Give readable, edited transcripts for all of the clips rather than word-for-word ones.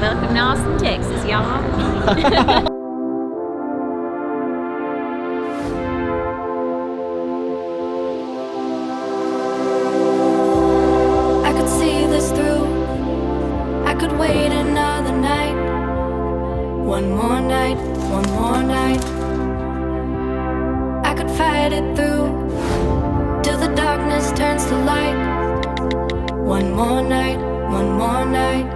Welcome to Austin, Texas, y'all. Wait another night, one more night, one more night. I could fight it through till the darkness turns to light. One more night, one more night.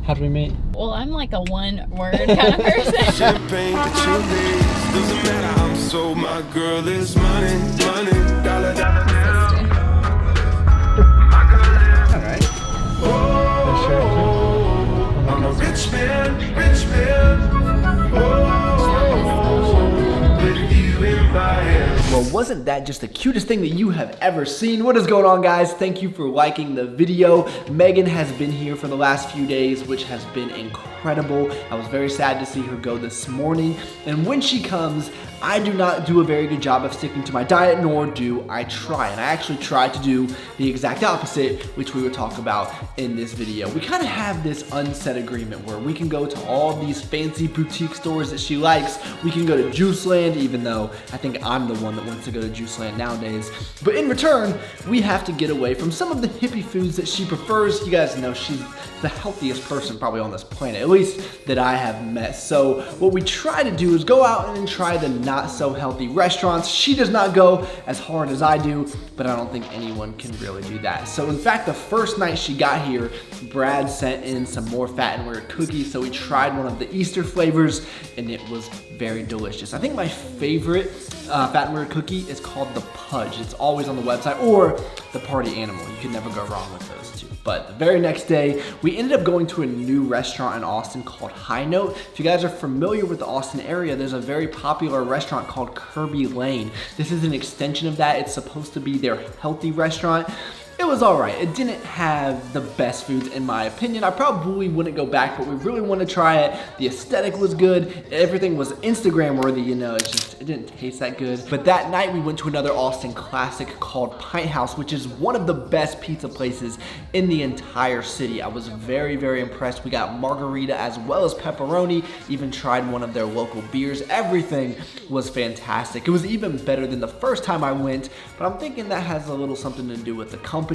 How'd we meet? Well, I'm like a one-word kind of person. Champagne that you need. Doesn't matter, I'm so my girl is money, money, dollar, dollar, dollar. My girl is Alright. oh, I'm a rich man, rich man. Oh, with you in my hands. Well, wasn't that just the cutest thing that you have ever seen? What is going on, guys? Thank you for liking the video. Megan has been here for the last few days, which has been incredible. I was very sad to see her go this morning. And when she comes, I do not do a very good job of sticking to my diet, nor do I try. And I actually try to do the exact opposite, which we will talk about in this video. We kind of have this unsaid agreement where we can go to all these fancy boutique stores that she likes. We can go to Juiceland, even though I think I'm the one that wants to go to Juiceland nowadays. But in return, we have to get away from some of the hippie foods that she prefers. You guys know she's the healthiest person probably on this planet, at least that I have met. So what we try to do is go out and try the not so healthy restaurants. She does not go as hard as I do, but I don't think anyone can really do that. So in fact, the first night she got here, Brad sent in some more fat and weird cookies. So we tried one of the Easter flavors and it was very delicious. I think my favorite fat and weird cookie is called the Pudge. It's always on the website, or the Party Animal. You can never go wrong with those two. But the very next day, we ended up going to a new restaurant in Austin called High Note. If you guys are familiar with the Austin area, there's a very popular restaurant called Kirby Lane. This is an extension of that. It's supposed to be their healthy restaurant. It was all right. It didn't have the best foods in my opinion. I probably wouldn't go back, but we really want to try it. The aesthetic was good. Everything was Instagram worthy, you know, it didn't taste that good. But that night we went to another Austin classic called Pint House, which is one of the best pizza places in the entire city. I was very, very impressed. We got margarita as well as pepperoni, even tried one of their local beers. Everything was fantastic. It was even better than the first time I went, but I'm thinking that has a little something to do with the company.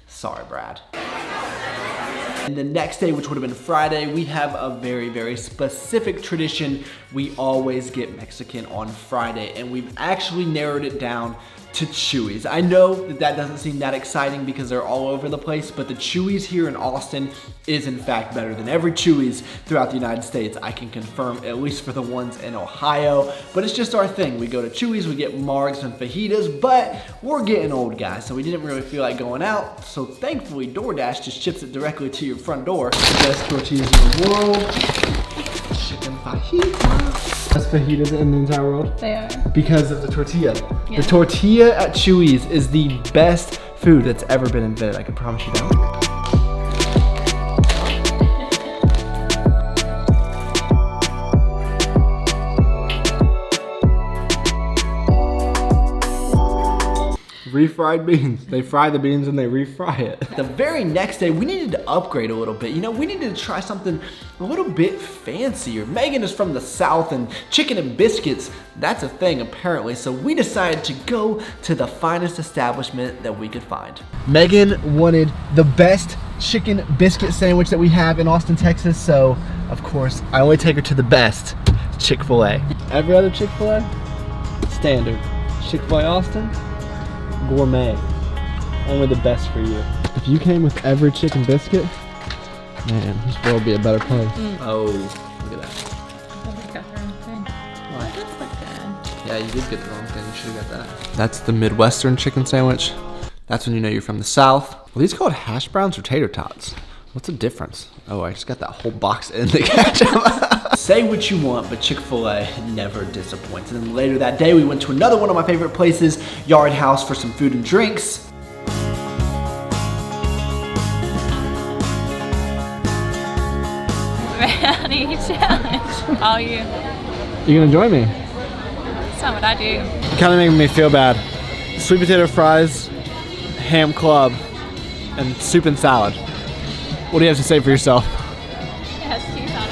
Sorry, Brad. And the next day, which would have been Friday, we have a very, very specific tradition. We always get Mexican on Friday, and we've actually narrowed it down to Chuy's. I know that that doesn't seem that exciting because they're all over the place, but the Chuy's here in Austin is in fact better than every Chuy's throughout the United States. I can confirm, at least for the ones in Ohio, but it's just our thing. We go to Chuy's, we get margs and fajitas, but we're getting old, guys, so we didn't really feel like going out. So thankfully, DoorDash just ships it directly to your front door. The best tortillas in the world. Chicken fajita. Best fajitas in the entire world? They are. Because of the tortilla. Yeah. The tortilla at Chuy's is the best food that's ever been invented. I can promise you that. Refried beans. They fry the beans and they refry it. The very next day, we needed to upgrade a little bit. You know, we needed to try something a little bit fancier. Megan is from the South and chicken and biscuits, that's a thing apparently. So we decided to go to the finest establishment that we could find. Megan wanted the best chicken biscuit sandwich that we have in Austin, Texas. So of course, I only take her to the best, Chick-fil-A. Every other Chick-fil-A, standard. Chick-fil-A Austin, gourmet, only the best for you. If you came with every chicken biscuit, man, this world would be a better place. Oh, look at that. I got the wrong thing. Why? That does look good. Yeah, you did get the wrong thing. You should have got that. That's the Midwestern chicken sandwich. That's when you know you're from the South. Well, these called hash browns or tater tots? What's the difference? Oh, I just got that whole box in the ketchup. Say what you want, but Chick-fil-A never disappoints. And then later that day, we went to another one of my favorite places, Yard House, for some food and drinks. Brownie challenge. All you. You gonna join me? not what I do. Kind of making me feel bad. Sweet potato fries, ham club, and soup and salad. What do you have to say for yourself? It has cheese on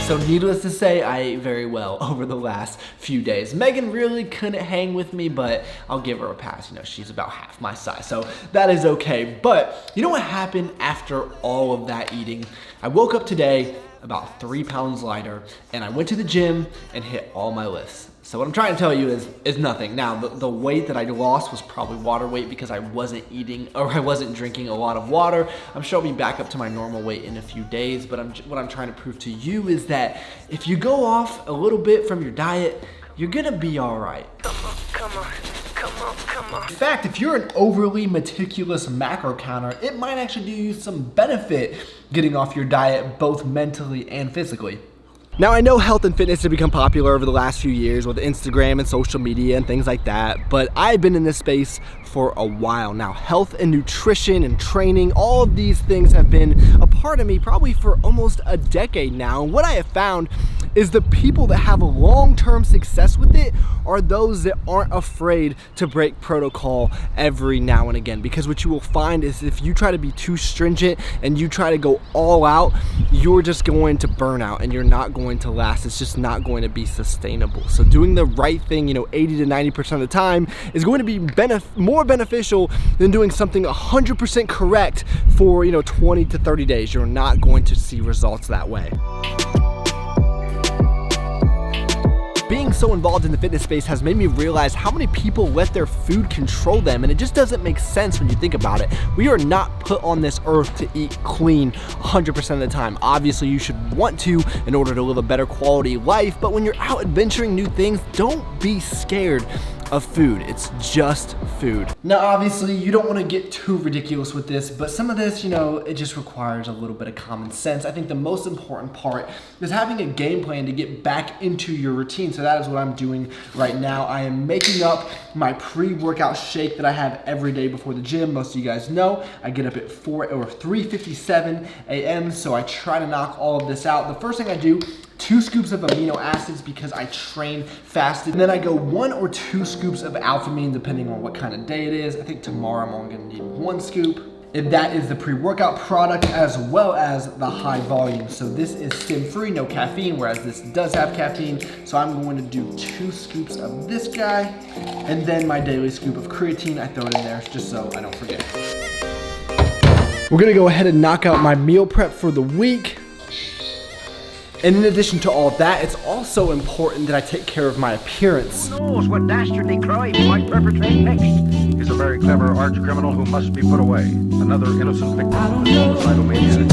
it. So needless to say, I ate very well over the last few days. Megan really couldn't hang with me, but I'll give her a pass. You know, she's about half my size, so that is okay. But you know what happened after all of that eating? I woke up today about 3 pounds lighter, and I went to the gym and hit all my lifts. So what I'm trying to tell you is nothing. Now, the weight that I lost was probably water weight because I wasn't eating or I wasn't drinking a lot of water. I'm sure I'll be back up to my normal weight in a few days, but what I'm trying to prove to you is that if you go off a little bit from your diet, you're gonna be all right. Come on. In fact, if you're an overly meticulous macro counter, it might actually do you some benefit getting off your diet both mentally and physically. Now, I know health and fitness have become popular over the last few years with Instagram and social media and things like that, but I've been in this space for a while now. Health and nutrition and training, all of these things have been a part of me probably for almost a decade now. And what I have found is the people that have a long-term success with it are those that aren't afraid to break protocol every now and again. Because what you will find is if you try to be too stringent and you try to go all out, you're just going to burn out and you're not going to last. It's just not going to be sustainable. So doing the right thing, 80 to 90% of the time is going to be more beneficial than doing something 100% correct for 20 to 30 days. You're not going to see results that way. Being so involved in the fitness space has made me realize how many people let their food control them, and it just doesn't make sense when you think about it. We are not put on this earth to eat clean 100% of the time. Obviously, you should want to in order to live a better quality life, but when you're out adventuring new things, don't be scared of food. It's just food. Now, obviously, you don't want to get too ridiculous with this, but some of this, it just requires a little bit of common sense. I think the most important part is having a game plan to get back into your routine. So that is what I'm doing right now. I am making up my pre-workout shake that I have every day before the gym. Most of you guys know I get up at 3:57 a.m. So I try to knock all of this out. The first thing I do, 2 scoops of amino acids because I train fasted. And then I go 1 or 2 scoops of alphamine depending on what kind of day it is. I think tomorrow I'm only gonna need 1 scoop. And that is the pre-workout product as well as the high volume. So this is stim-free, no caffeine, whereas this does have caffeine. So I'm going to do 2 scoops of this guy. And then my daily scoop of creatine, I throw it in there just so I don't forget. We're gonna go ahead and knock out my meal prep for the week. And in addition to all that, it's also important that I take care of my appearance. Who knows what dastardly crime he might perpetrate next? He's a very clever arch criminal who must be put away. Another innocent victim of suicidal maniac.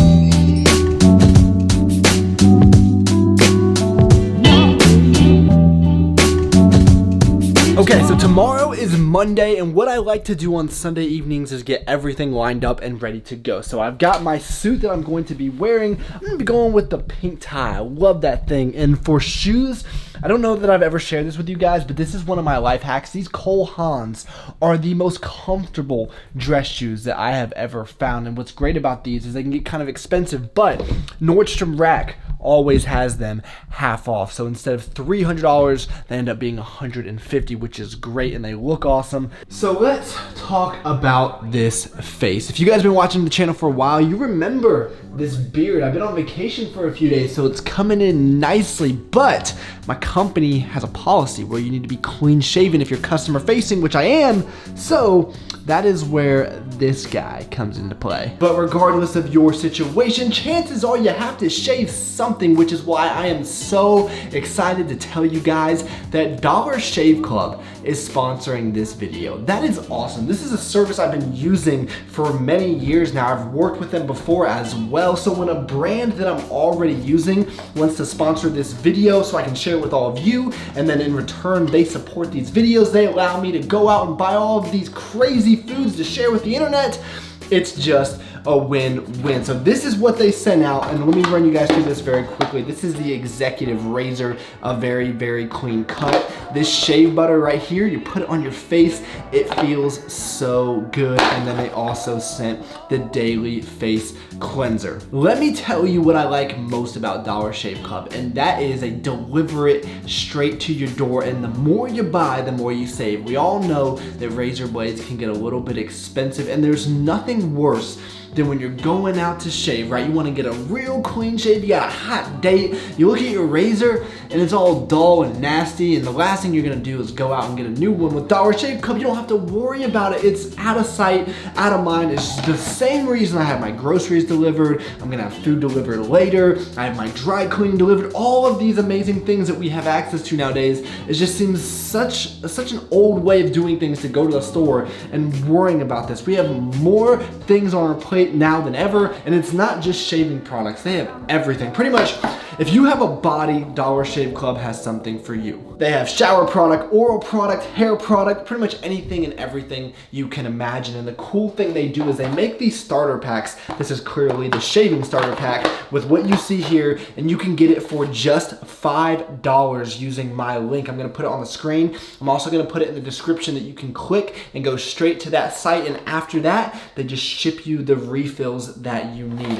Okay, so tomorrow is Monday, and what I like to do on Sunday evenings is get everything lined up and ready to go. So I've got my suit that I'm going to be wearing. I'm going to be going with the pink tie. I love that thing. And for shoes, I don't know that I've ever shared this with you guys, but this is one of my life hacks. These Cole Haans are the most comfortable dress shoes that I have ever found. And what's great about these is they can get kind of expensive, but Nordstrom Rack always has them half off. So instead of $300, they end up being $150, which is great, and they look awesome. So let's talk about this face. If you guys have been watching the channel for a while, you remember this beard. I've been on vacation for a few days, so it's coming in nicely, but my company has a policy where you need to be clean shaven if you're customer facing, which I am, so that is where this guy comes into play. But regardless of your situation, chances are you have to shave something, which is why I am so excited to tell you guys that Dollar Shave Club is sponsoring this video. That is awesome. This is a service I've been using for many years now. I've worked with them before as well. So when a brand that I'm already using wants to sponsor this video so I can share it with all of you, and then in return they support these videos, they allow me to go out and buy all of these crazy foods to share with the internet, it's just a win-win. So this is what they sent out, and let me run you guys through this very quickly. This is the executive razor, a very, very clean cut. This shave butter right here, you put it on your face, it feels so good. And then they also sent the daily face cleanser. Let me tell you what I like most about Dollar Shave Club, and that is they deliver it straight to your door, and the more you buy, the more you save. We all know that razor blades can get a little bit expensive, and there's nothing worse than when you're going out to shave, right? You want to get a real clean shave, you got a hot date, you look at your razor and it's all dull and nasty, and the last thing you're gonna do is go out and get a new one. With Dollar Shave Club, you don't have to worry about it. It's out of sight, out of mind. It's the same reason I have my groceries delivered, I'm gonna have food delivered later, I have my dry cleaning delivered, all of these amazing things that we have access to nowadays. It just seems such an old way of doing things to go to the store and worrying about this. We have more things on our plate now than ever, and it's not just shaving products. They have everything. Pretty much, if you have a body, Dollar Shave Club has something for you. They have shower product, oral product, hair product, pretty much anything and everything you can imagine. And the cool thing they do is they make these starter packs. This is clearly the shaving starter pack with what you see here, and you can get it for just $5 using my link. I'm gonna put it on the screen. I'm also gonna put it in the description that you can click and go straight to that site, and after that, they just ship you the refills that you need.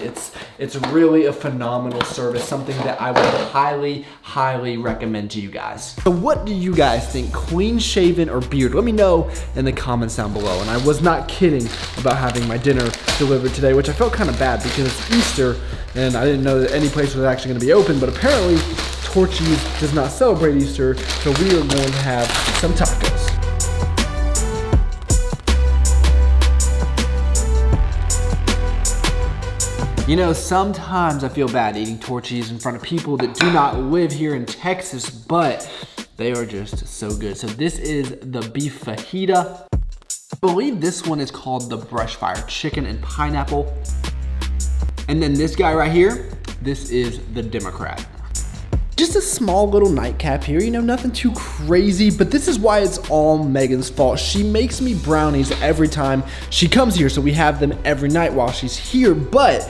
It's really a phenomenal service, something that I would highly recommend to you guys. So what do you guys think? Clean shaven or beard? Let me know in the comments down below. And I was not kidding about having my dinner delivered today, which I felt kind of bad because it's Easter and I didn't know that any place was actually gonna be open, but apparently Torchy's does not celebrate Easter, so we are going to have some tacos. You know, sometimes I feel bad eating Torchy's in front of people that do not live here in Texas, but they are just so good. So this is the beef fajita. I believe this one is called the brush fire chicken and pineapple. And then this guy right here, this is the Democrat. Just a small little nightcap here, you know, nothing too crazy, but this is why it's all Megan's fault. She makes me brownies every time she comes here, so we have them every night while she's here, but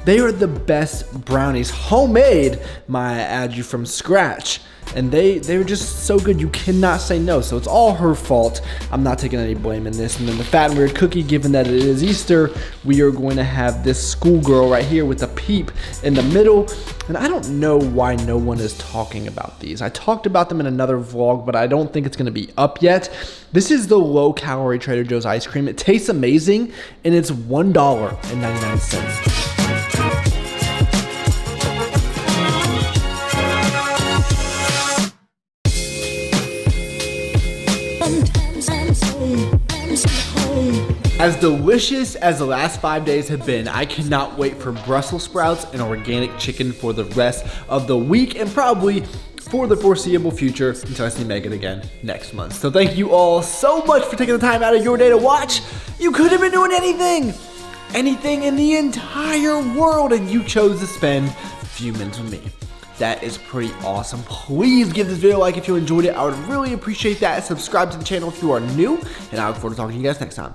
they are the best brownies, homemade, might I add you, from scratch. And they're just so good, you cannot say no. So it's all her fault. I'm not taking any blame in this. And then the Fat and Weird cookie, given that it is Easter, we are going to have this schoolgirl right here with a peep in the middle. And I don't know why no one is talking about these. I talked about them in another vlog, but I don't think it's gonna be up yet. This is the low-calorie Trader Joe's ice cream. It tastes amazing, and it's $1.99. As delicious as the last 5 days have been, I cannot wait for Brussels sprouts and organic chicken for the rest of the week and probably for the foreseeable future until I see Megan again next month. So thank you all so much for taking the time out of your day to watch. You could have been doing anything in the entire world, and you chose to spend a few minutes with me. That is pretty awesome. Please give this video a like if you enjoyed it. I would really appreciate that. Subscribe to the channel if you are new, and I look forward to talking to you guys next time.